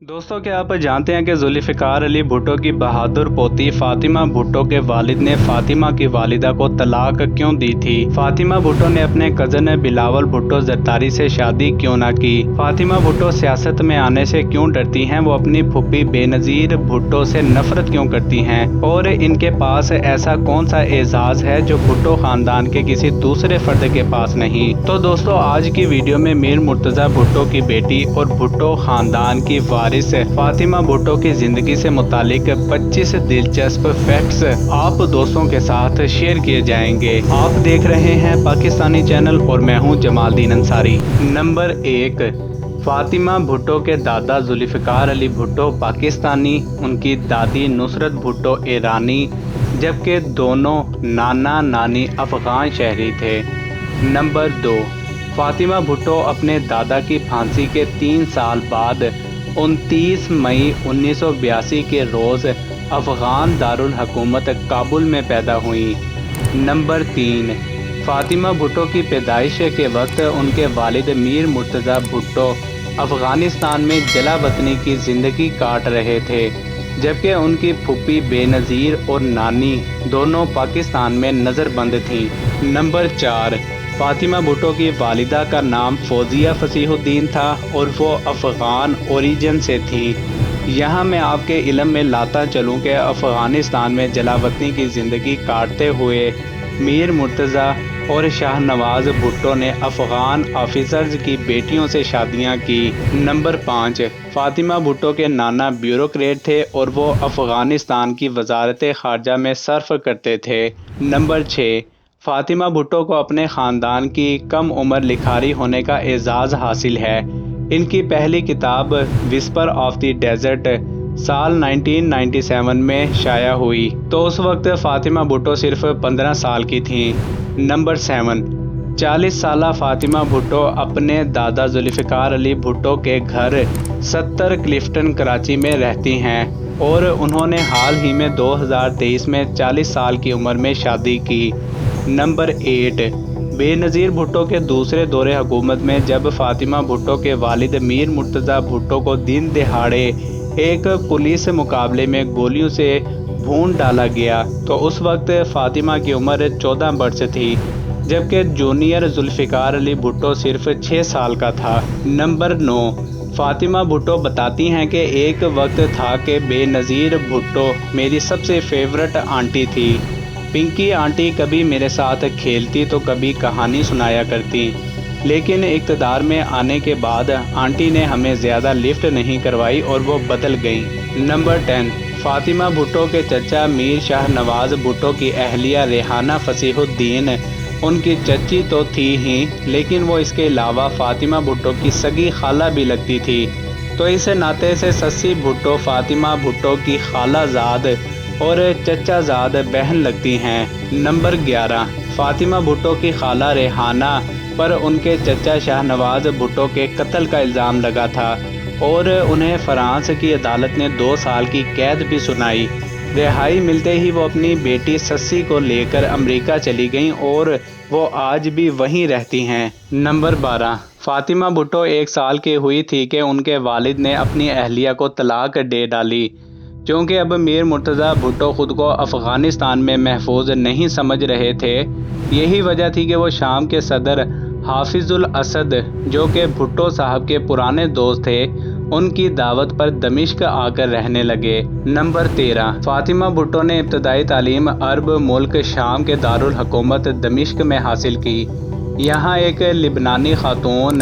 दोस्तों, क्या आप जानते हैं कि जुल्फ़िकार अली भुट्टो की बहादुर पोती फातिमा भुट्टो के वालिद ने फातिमा की वालिदा को तलाक क्यों दी थी? फातिमा भुट्टो ने अपने कज़न बिलावल भुट्टो ज़रदारी से शादी क्यों ना की? फातिमा भुट्टो सियासत में आने से क्यों डरती हैं? वो अपनी फूफी बेनज़ीर भुट्टो से नफरत क्यों करती हैं? और इनके पास ऐसा कौन सा एजाज़ है जो भुट्टो ख़ानदान के किसी दूसरे फ़र्द के पास नहीं? तो दोस्तों, आज की वीडियो में मीर मुर्तज़ा भुट्टो की बेटी और भुट्टो ख़ानदान की फातिमा भुट्टो की जिंदगी से मुतालिक 25 दिलचस्प फैक्ट्स आप दोस्तों के साथ शेयर किए जाएंगे। आप देख रहे हैं पाकिस्तानी चैनल और मैं हूं जमालदीन अंसारी। नंबर 1, फातिमा भुट्टो के दादा जुल्फ़िकार अली भुट्टो पाकिस्तानी, उनकी दादी नुसरत भुट्टो ईरानी, जबकि दोनों नाना नानी अफ़गान शहरी थे। नंबर 2, फातिमा भुट्टो अपने दादा की फांसी के 3 साल बाद 29 मई 1982 के रोज़ अफ़गान दारुल हुकूमत काबुल में पैदा हुई। नंबर 3, फातिमा भुट्टो की पैदाइश के वक्त उनके वालिद मीर मुर्तज़ा भुट्टो अफ़गानिस्तान में जला वतनी की ज़िंदगी काट रहे थे, जबकि उनकी फूफी बेनज़ीर और नानी दोनों पाकिस्तान में नज़रबंद थीं। नंबर 4, फातिमा भुट्टो की वालिदा का नाम फौजिया फसीहुद्दीन था और वो अफ़गान ओरिजिन से थी। यहाँ मैं आपके इल्म में लाता चलूँ कि अफ़गानिस्तान में जलावतनी की ज़िंदगी काटते हुए मीर मुर्तज़ा और शाहनवाज़ भुट्टो ने अफ़गान ऑफिसर्स की बेटियों से शादियाँ की। नंबर 5, फातिमा भुट्टो के नाना ब्यूरोक्रेट थे और वो अफ़गानिस्तान की वजारत ख़ारजा में सर्फ करते थे। नंबर 6, फातिमा भुट्टो को अपने ख़ानदान की कम उम्र लिखारी होने का एजाज़ हासिल है। इनकी पहली किताब विस्पर ऑफ द डेजर्ट साल 1997 में शाया हुई, तो उस वक्त फातिमा भुट्टो सिर्फ 15 साल की थीं। नंबर 7, 40 साला फातिमा भुट्टो अपने दादा जुल्फ़िकार अली भुट्टो के घर 70 क्लिफ्टन कराची में रहती हैं और उन्होंने हाल ही में 2023 में 40 साल की उम्र में शादी की। नंबर 8, बेनज़ीर भुट्टो के दूसरे दौरे हुकूमत में जब फातिमा भुट्टो के वालिद मीर मुर्तज़ा भुट्टो को दिन दहाड़े एक पुलिस मुकाबले में गोलियों से भून डाला गया, तो उस वक्त फातिमा की उम्र 14 वर्ष थी, जबकि जूनियर जुल्फ़िकार अली भुट्टो सिर्फ 6 साल का था। नंबर 9, फातिमा भुट्टो बताती हैं कि एक वक्त था कि बेनज़ीर भुट्टो मेरी सबसे फेवरेट आंटी थी। पिंकी आंटी कभी मेरे साथ खेलती तो कभी कहानी सुनाया करती, लेकिन इक़्तिदार में आने के बाद आंटी ने हमें ज़्यादा लिफ्ट नहीं करवाई और वो बदल गई। नंबर 10, फातिमा भुट्टो के चचा मीर शाहनवाज़ भुट्टो की अहलिया रेहाना फसीहुद्दीन उनकी चची तो थी ही, लेकिन वो इसके अलावा फातिमा भुट्टो की सगी खाला भी लगती थी, तो इस नाते से सस्सी भुट्टो फातिमा भुट्टो की खालाजाद और चचाजाद बहन लगती हैं। नंबर 11, फातिमा भुट्टो की खाला रेहाना पर उनके चचा शाहनवाज़ भुट्टो के कत्ल का इल्ज़ाम लगा था और उन्हें फ्रांस की अदालत ने 2 साल की कैद भी सुनाई। रिहाई मिलते ही वो अपनी बेटी सस्सी को लेकर अमेरिका चली गईं और वो आज भी वहीं रहती हैं। नंबर 12, फातिमा भुट्टो 1 साल की हुई थी कि उनके वालिद ने अपनी अहलिया को तलाक दे डाली, क्योंकि अब मीर मुर्तज़ा भुट्टो ख़ुद को अफ़गानिस्तान में महफूज नहीं समझ रहे थे। यही वजह थी कि वो शाम के सदर हाफिजुल असद, जो कि भुट्टो साहब के पुराने दोस्त थे, उनकी दावत पर दमिश्क आकर रहने लगे। नंबर 13, फातिमा भुट्टो ने इब्तदाई तालीम अरब मुल्क शाम के दारुल हुकूमत दमिश्क में हासिल की। यहाँ एक लिबनानी खातून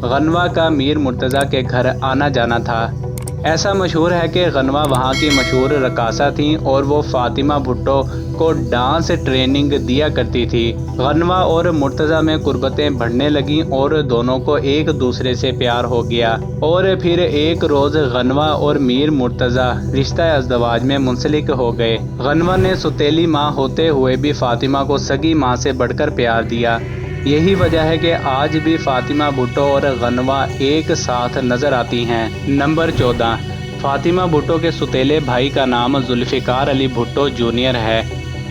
गनवा का मीर मुर्तज़ा के घर आना जाना था। ऐसा मशहूर है कि गनवा वहाँ की मशहूर रकासा थीं और वो फातिमा भुट्टो को डांस ट्रेनिंग दिया करती थी। गनवा और मुर्तज़ा में कुर्बतें बढ़ने लगीं और दोनों को एक दूसरे से प्यार हो गया और फिर एक रोज़ गनवा और मीर मुर्तज़ा रिश्ता अज़दवाज में मुंसलिक हो गए। गनवा ने सुतेली माँ होते हुए भी फातिमा को सगी माँ से बढ़कर प्यार दिया। यही वजह है कि आज भी फातिमा भुट्टो और गनवा एक साथ नज़र आती हैं। नंबर 14, फातिमा भुट्टो के सुतेले भाई का नाम जुल्फ़िकार अली भुट्टो जूनियर है।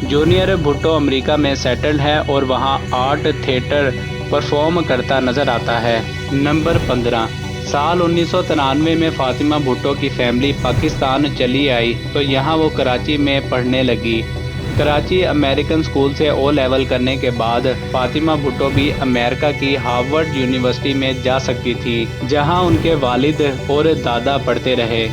जूनियर भुट्टो अमेरिका में सेटल्ड है और वहाँ आर्ट थिएटर परफॉर्म करता नज़र आता है। नंबर 15, साल 1993 में फातिमा भुट्टो की फैमिली पाकिस्तान चली आई तो यहाँ वो कराची में पढ़ने लगी। कराची अमेरिकन स्कूल से ओ लेवल करने के बाद फातिमा भुट्टो भी अमेरिका की हार्वर्ड यूनिवर्सिटी में जा सकती थी, जहां उनके वालिद और दादा पढ़ते रहे।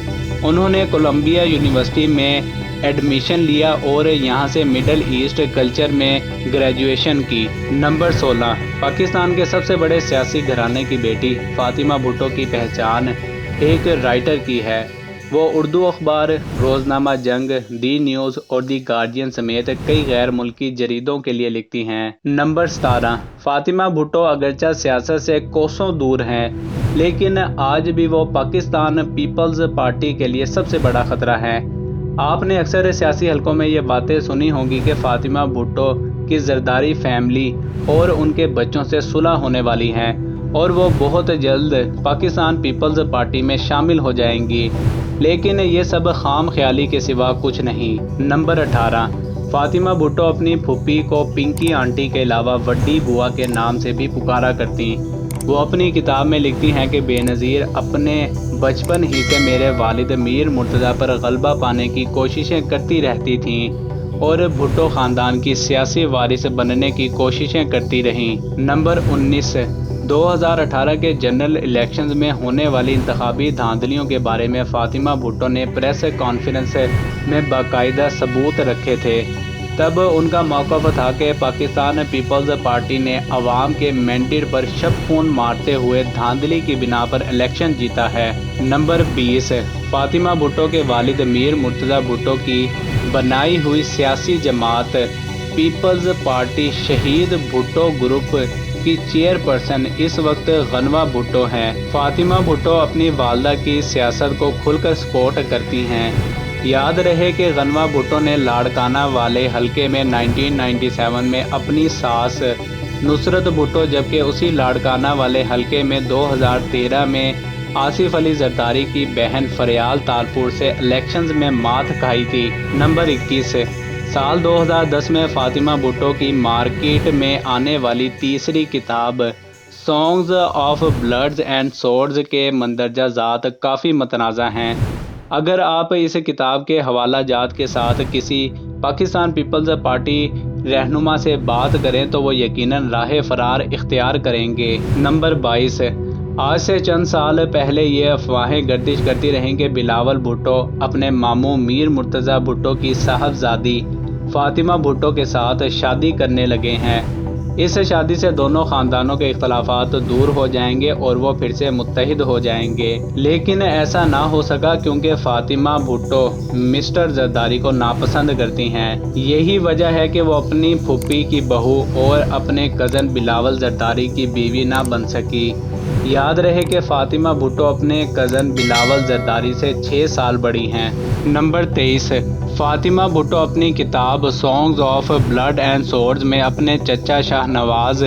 उन्होंने कोलंबिया यूनिवर्सिटी में एडमिशन लिया और यहां से मिडल ईस्ट कल्चर में ग्रेजुएशन की। नंबर 16, पाकिस्तान के सबसे बड़े सियासी घराने की बेटी फातिमा भुट्टो की पहचान एक राइटर की है। वो उर्दू अखबार, रोज़नामा जंग, दी न्यूज़ और दी गार्जियन समेत कई गैर मुल्की जरीदों के लिए लिखती हैं। नंबर 17, फातिमा भुट्टो अगरचा सियासत से कोसों दूर हैं, लेकिन आज भी वो पाकिस्तान पीपल्स पार्टी के लिए सबसे बड़ा खतरा है। आपने अक्सर सियासी हलकों में ये बातें सुनी होंगी कि फातिमा भुट्टो की जरदारी फैमिली और उनके बच्चों से सुलह होने वाली है और वो बहुत जल्द पाकिस्तान पीपल्स पार्टी में शामिल हो जाएंगी, लेकिन ये सब खाम ख्याली के सिवा कुछ नहीं। नंबर 18, फातिमा भुट्टो अपनी फूफी को पिंकी आंटी के अलावा वड्डी बुआ के नाम से भी पुकारा करती। वो अपनी किताब में लिखती हैं कि बेनज़ीर अपने बचपन ही से मेरे वालिद मीर मुर्तज़ा पर गलबा पाने की कोशिशें करती रहती थीं और भुट्टो ख़ानदान की सियासी वारिस बनने की कोशिशें करती रहीं। नंबर 19, 2018 के जनरल इलेक्शंस में होने वाली इंतखाबी धांधलियों के बारे में फातिमा भुट्टो ने प्रेस कॉन्फ्रेंस में बाकायदा सबूत रखे थे। तब उनका मौक़िफ़ था कि पाकिस्तान पीपल्स पार्टी ने अवाम के मैंडेट पर शब खून मारते हुए धांधली की बिना पर इलेक्शन जीता है। नंबर 20, फातिमा भुट्टो के वालिद मीर मुर्तज़ा भुट्टो की बनाई हुई सियासी जमात पीपल्स पार्टी शहीद भुट्टो ग्रुप की चेयरपर्सन इस वक्त गनवा भुट्टो हैं। फातिमा भुट्टो अपनी वालदा की सियासत को खुलकर सपोर्ट करती हैं। याद रहे कि गनवा भुट्टो ने लाड़काना वाले हलके में 1997 में अपनी सास नुसरत भुट्टो, जबकि उसी लाड़काना वाले हलके में 2013 में आसिफ अली जरदारी की बहन फरियाल तालपुर से इलेक्शंस में मात खाई थी। नंबर 21, साल 2010 में फातिमा भुट्टो की मार्केट में आने वाली तीसरी किताब songs of bloods and swords के मंदरजा ज़ात काफ़ी मतनाज़ा हैं। अगर आप इस किताब के हवाला जात के साथ किसी पाकिस्तान पीपल्स पार्टी रहनुमा से बात करें तो वो यकीनन राह फरार इख्तियार करेंगे। नंबर 22, आज से चंद साल पहले ये अफवाहें गर्दिश करती रहीं कि बिलावल भुट्टो अपने मामू मीर मुर्तज़ा भुट्टो की साहबजादी फातिमा भुट्टो के साथ शादी करने लगे हैं। इस शादी से दोनों ख़ानदानों के इख्तलाफात दूर हो जाएंगे और वो फिर से मुत्तहिद हो जाएंगे, लेकिन ऐसा ना हो सका क्योंकि फातिमा भुट्टो मिस्टर जरदारी को नापसंद करती हैं। यही वजह है कि वो अपनी फूफी की बहू और अपने कज़न बिलावल जरदारी की बीवी ना बन सकी। याद रहे कि फातिमा भुट्टो अपने कज़न बिलावल जरदारी से 6 साल बड़ी हैं। नंबर 23, फातिमा भुट्टो अपनी किताब songs of blood and swords में अपने चचा शाहनवाज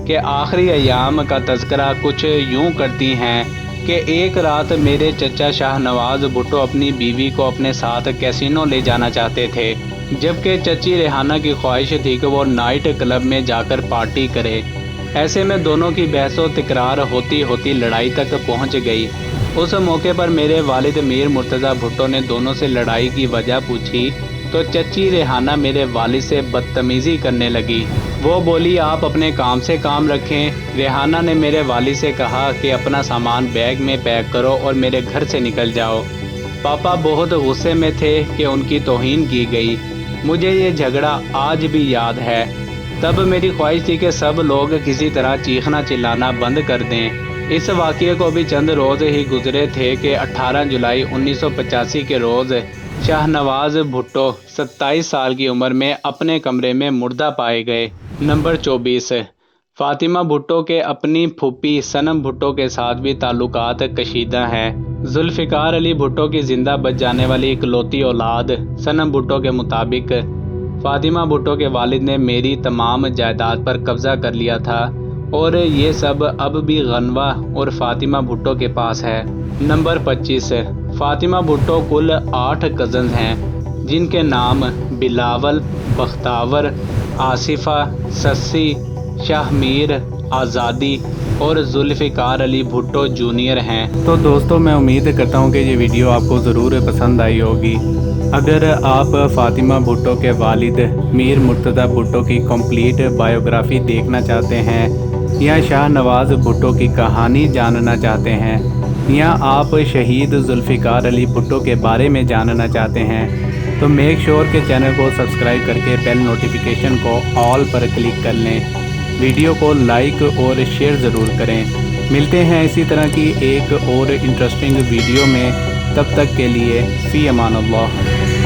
के आखिरी अयाम का तज़किरा कुछ यूँ करती हैं कि एक रात मेरे चचा शाहनवाज भुट्टो अपनी बीवी को अपने साथ कैसीनो ले जाना चाहते थे, जबकि चची रेहाना की ख्वाहिश थी कि वो नाइट क्लब में जाकर पार्टी करे। ऐसे में दोनों की बहसो तकरार होती होती लड़ाई तक पहुंच गई। उस मौके पर मेरे वालिद मीर मुर्तज़ा भुट्टो ने दोनों से लड़ाई की वजह पूछी तो चची रेहाना मेरे वालिद से बदतमीज़ी करने लगी। वो बोली, आप अपने काम से काम रखें। रेहाना ने मेरे वालिद से कहा कि अपना सामान बैग में पैक करो और मेरे घर से निकल जाओ। पापा बहुत गुस्से में थे कि उनकी तौहीन की गई। मुझे ये झगड़ा आज भी याद है। तब मेरी ख्वाहिश थी कि सब लोग किसी तरह चीखना चिल्लाना बंद कर दें। इस वाक़ये को भी चंद रोज़ ही गुजरे थे कि 18 जुलाई 1985 के रोज़ शाहनवाज भुट्टो 27 साल की उम्र में अपने कमरे में मुर्दा पाए गए। नंबर 24, फातिमा भुट्टो के अपनी फूफी सनम भुट्टो के साथ भी ताल्लुकात कशीदा हैं। जुल्फ़िकार अली भुट्टो की ज़िंदा बच जाने वाली इकलौती औलाद सनम भुट्टो के मुताबिक फातिमा भुट्टो के वालिद ने मेरी तमाम जायदाद पर कब्ज़ा कर लिया था और ये सब अब भी गनवा और फातिमा भुट्टो के पास है। नंबर 25, फातिमा भुट्टो कुल 8 कज़न्स हैं जिनके नाम बिलावल, बख्तावर, आसिफा, सस्सी, शाहमीर, आज़ादी, اور ذوالفقار علی بھٹو جونیئر ہیں۔ تو دوستوں میں امید کرتا ہوں کہ یہ ویڈیو آپ کو ضرور پسند آئی ہوگی۔ اگر آپ فاطمہ بھٹو کے والد میر مرتضیٰ بھٹو کی کمپلیٹ بائیوگرافی دیکھنا چاہتے ہیں یا شاہ نواز بھٹو کی کہانی جاننا چاہتے ہیں یا آپ شہید ذوالفقار علی بھٹو کے بارے میں جاننا چاہتے ہیں تو میک شور کے چینل کو سبسکرائب کر کے بیل نوٹیفیکیشن کو آل پر کلک کر لیں۔ ویڈیو کو لائک اور شیئر ضرور کریں۔ ملتے ہیں اسی طرح کی ایک اور انٹرسٹنگ ویڈیو میں، تب تک کے لیے فی امان اللہ۔